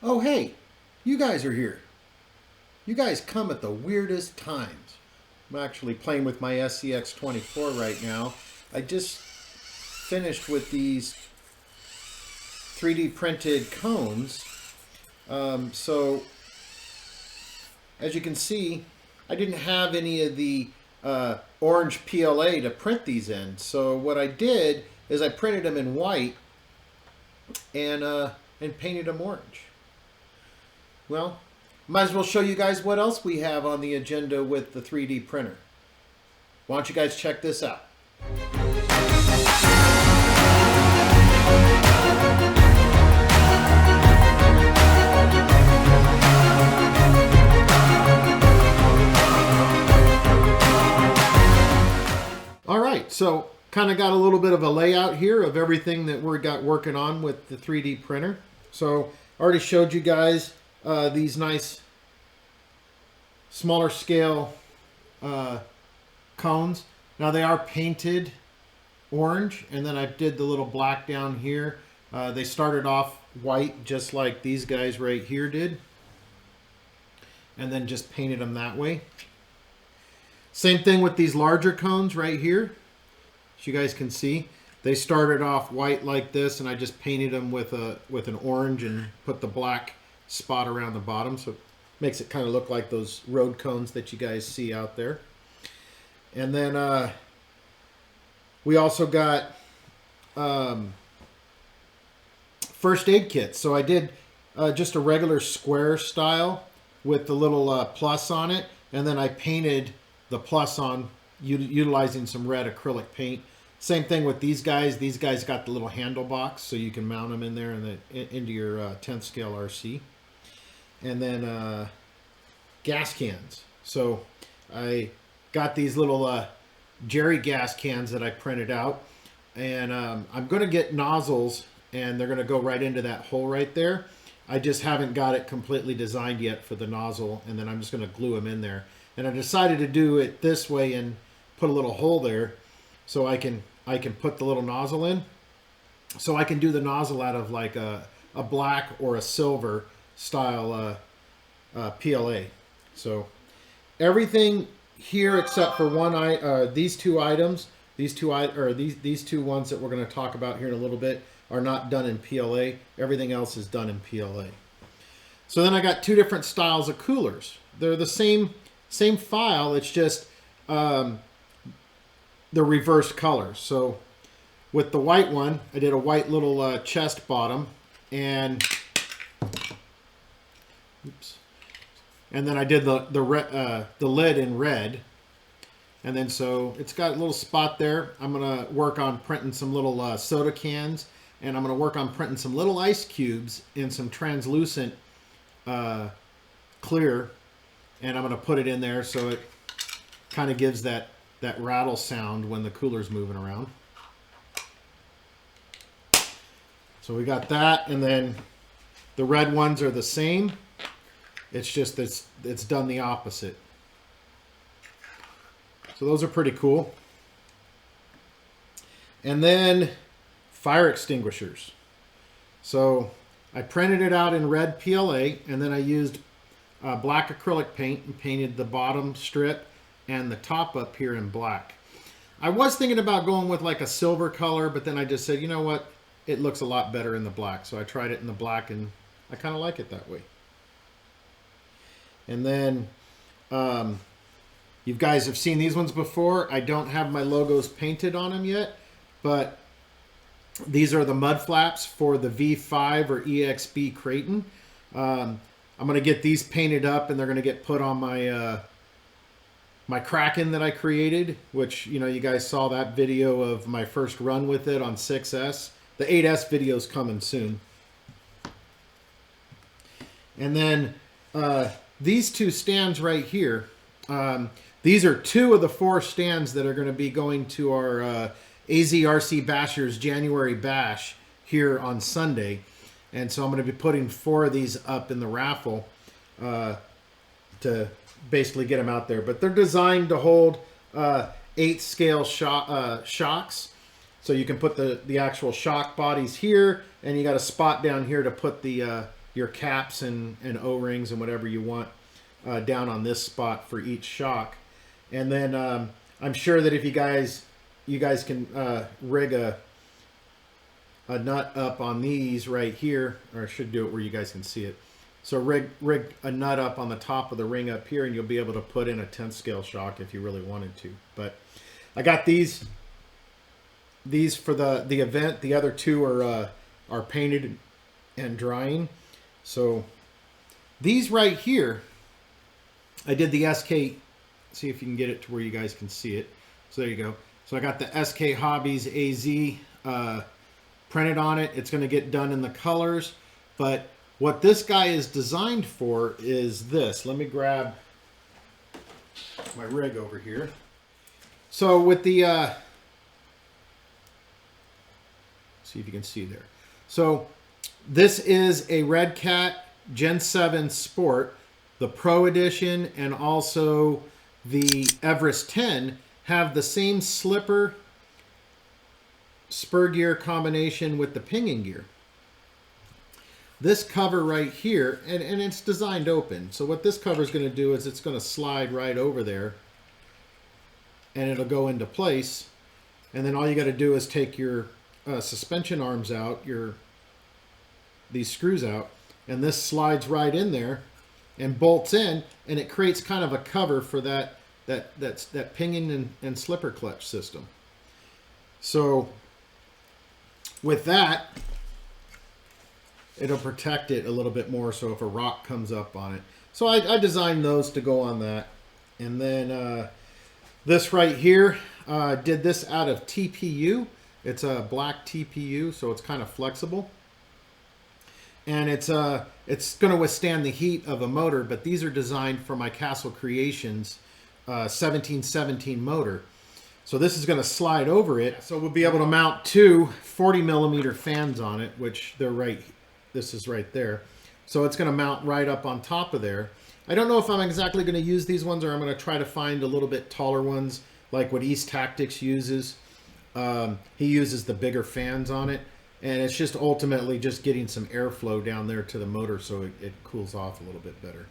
Oh, hey, you guys are here. You guys come at the weirdest times. I'm actually playing with my SCX24 right now. I just finished with these 3D printed cones. So, as you can see, I didn't have any of the orange PLA to print these in. So what I did is I printed them in white and painted them orange. Well, might as well show you guys what else we have on the agenda with the 3D printer. Why don't you guys check this out? All right, so kind of got a little bit of a layout here of everything that we got working on with the 3D printer. So I already showed you guys these nice smaller scale cones. Now they are painted orange, and then I did the little black down here. They started off white just like these guys right here did, and then just painted them that way. Same thing with these larger cones right here. As you guys can see, they started off white like this, and I just painted them with an orange and put the black spot around the bottom, so it makes it kind of look like those road cones that you guys see out there. And then we also got first aid kits. So I did just a regular square style with the little plus on it, and then I painted the plus on utilizing some red acrylic paint. Same thing with these guys. These guys got the little handle box, so you can mount them in there into your 10th scale RC. And then gas cans. So I got these little Jerry gas cans that I printed out, and I'm going to get nozzles, and they're going to go right into that hole right there. I just haven't got it completely designed yet for the nozzle, and then I'm just going to glue them in there. And I decided to do it this way and put a little hole there so I can put the little nozzle in. So I can do the nozzle out of like a black or a silver style PLA. So everything here except for these two items, these two ones that we're going to talk about here in a little bit are not done in PLA. Everything else is done in PLA. So then I got two different styles of coolers. They're the same file. It's just the reverse colors. So with the white one, I did a white little chest bottom, and then I did the lid in red, and then so it's got a little spot there. I'm gonna work on printing some little soda cans, and I'm gonna work on printing some little ice cubes in some translucent clear, and I'm gonna put it in there so it kind of gives that rattle sound when the cooler's moving around. So we got that, and then the red ones are the same. It's just it's done the opposite. So those are pretty cool. And then fire extinguishers. So I printed it out in red PLA, and then I used black acrylic paint and painted the bottom strip and the top up here in black. I was thinking about going with like a silver color, but then I just said, you know what? It looks a lot better in the black. So I tried it in the black, and I kind of like it that way. And then you guys have seen these ones before. I don't have my logos painted on them yet, but these are the mud flaps for the V5 or EXB Creighton. I'm going to get these painted up, and they're going to get put on my my Kraken that I created, which, you know, you guys saw that video of my first run with it on 6S. The 8S video is coming soon. And then these two stands right here, these are two of the 4 stands that are going to be going to our AZRC Bashers January Bash here on Sunday. And so I'm going to be putting 4 of these up in the raffle to basically get them out there. But they're designed to hold 8th scale shocks. So you can put the actual shock bodies here, and you got a spot down here to put the your caps and O-rings and whatever you want down on this spot for each shock. And then I'm sure that if you guys can rig a nut up on these right here, or I should do it where you guys can see it. So rig a nut up on the top of the ring up here, and you'll be able to put in a 10th scale shock if you really wanted to. But I got these for the event. The other two are painted and drying. So these right here, I did the SK. See if you can get it to where you guys can see it. So there you go. So I got the SK Hobbies AZ printed on it. It's going to get done in the colors, but what this guy is designed for is this. Let me grab my rig over here. So with the see if you can see there. So this is a Red Cat Gen 7 Sport. The Pro Edition and also the Everest 10 have the same slipper spur gear combination with the pinion gear. This cover right here, and it's designed open. So what this cover is going to do is it's going to slide right over there and it'll go into place. And then all you got to do is take your suspension arms out, these screws out, and this slides right in there and bolts in, and it creates kind of a cover for that pinion and slipper clutch system. So with that, it'll protect it a little bit more, so if a rock comes up on it. So I designed those to go on that. And then this right here, did this out of TPU. It's a black TPU, so it's kind of flexible. And it's going to withstand the heat of a motor, but these are designed for my Castle Creations 1717 motor. So this is going to slide over it. So we'll be able to mount two 40mm fans on it, which they're right. This is right there. So it's going to mount right up on top of there. I don't know if I'm exactly going to use these ones, or I'm going to try to find a little bit taller ones like what East Tactics uses. He uses the bigger fans on it, and it's just ultimately just getting some airflow down there to the motor so it cools off a little bit better.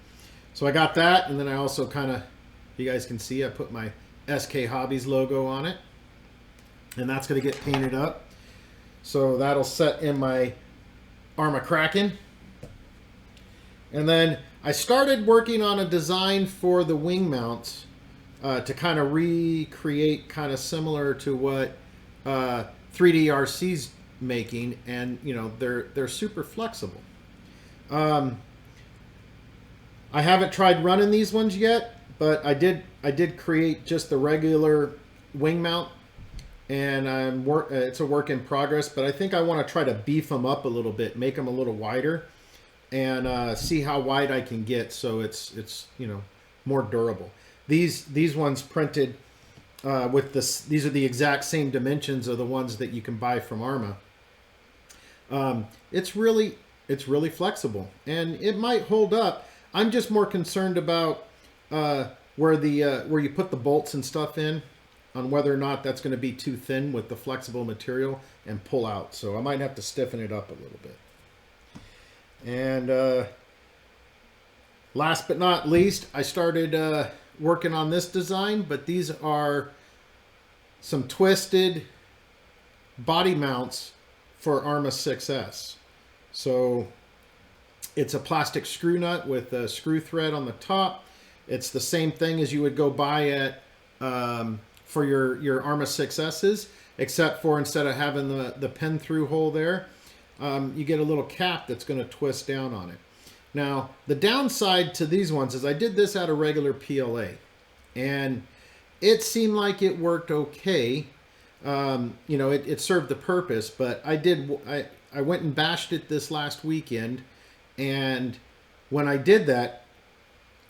So I got that, and then I also kind of, you guys can see, I put my SK Hobbies logo on it, and that's going to get painted up. So that'll set in my Arma Kraken. And then I started working on a design for the wing mounts to kind of recreate kind of similar to what 3D RC's making, and you know, they're super flexible. I haven't tried running these ones yet, but I did create just the regular wing mount, and it's a work in progress, but I think I want to try to beef them up a little bit, make them a little wider, and see how wide I can get so it's you know, more durable. These ones printed with this, these are the exact same dimensions of the ones that you can buy from Arma. It's really flexible, and it might hold up. I'm just more concerned about where you put the bolts and stuff in, on whether or not that's going to be too thin with the flexible material and pull out. So I might have to stiffen it up a little bit. And last but not least, I started working on this design, but these are some twisted body mounts for Arma 6S. So it's a plastic screw nut with a screw thread on the top. It's the same thing as you would go buy at for your Arma 6S's, except for instead of having the pin through hole there, you get a little cap that's going to twist down on it. Now, the downside to these ones is I did this out of regular PLA, and it seemed like it worked okay. You know, it served the purpose, but I went and bashed it this last weekend, and when I did that,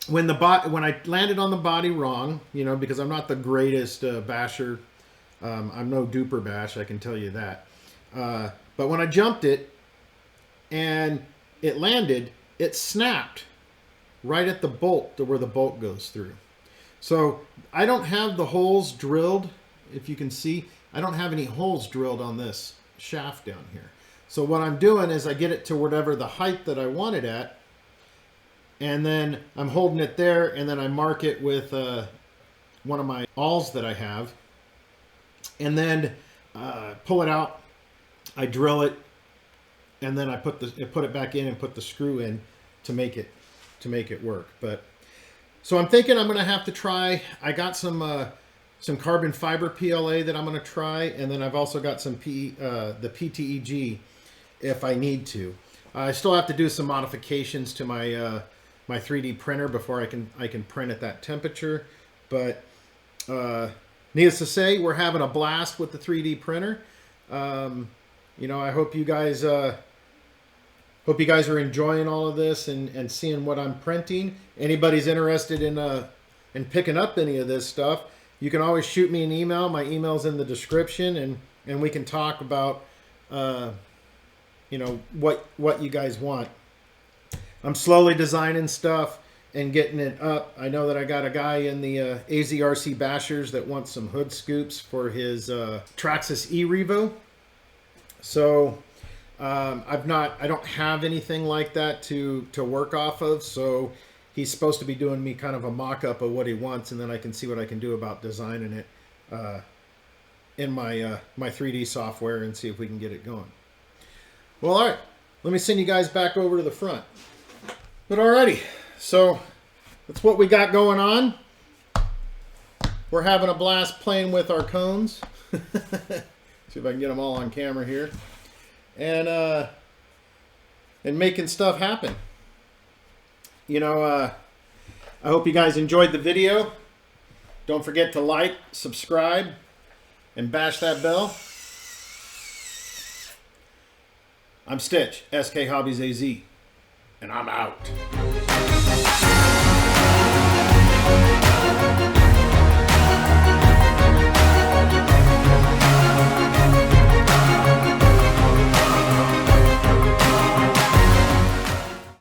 when I landed on the body wrong, you know, because I'm not the greatest basher, I'm no duper bash, I can tell you that. But when I jumped it and it landed, it snapped right at the bolt to where the bolt goes through. So I don't have the holes drilled. If you can see, I don't have any holes drilled on this shaft down here. So what I'm doing is I get it to whatever the height that I want it at, and then I'm holding it there, and then I mark it with one of my awls that I have, and then pull it out, I drill it, and then I put it back in and put the screw in to make it work. But so I'm thinking I'm going to have to try. I got some carbon fiber PLA that I'm going to try, and then I've also got some the PTEG if I need to. I still have to do some modifications to my my 3D printer before I can print at that temperature. But needless to say, we're having a blast with the 3D printer. You know, I hope you guys are enjoying all of this and seeing what I'm printing. Anybody's interested in picking up any of this stuff, you can always shoot me an email. My email's in the description, and we can talk about you know, what you guys want. I'm slowly designing stuff and getting it up. I know that I got a guy in the AZRC Bashers that wants some hood scoops for his Traxxas E-Revo. So I don't have anything like that to work off of. So he's supposed to be doing me kind of a mock-up of what he wants, and then I can see what I can do about designing it in my my 3D software and see if we can get it going. Well, all right. Let me send you guys back over to the front. But alrighty, so that's what we got going on. We're having a blast playing with our cones. See if I can get them all on camera here. And making stuff happen. You know, I hope you guys enjoyed the video. Don't forget to like, subscribe, and bash that bell. I'm Stitch, SK Hobbies AZ, and I'm out.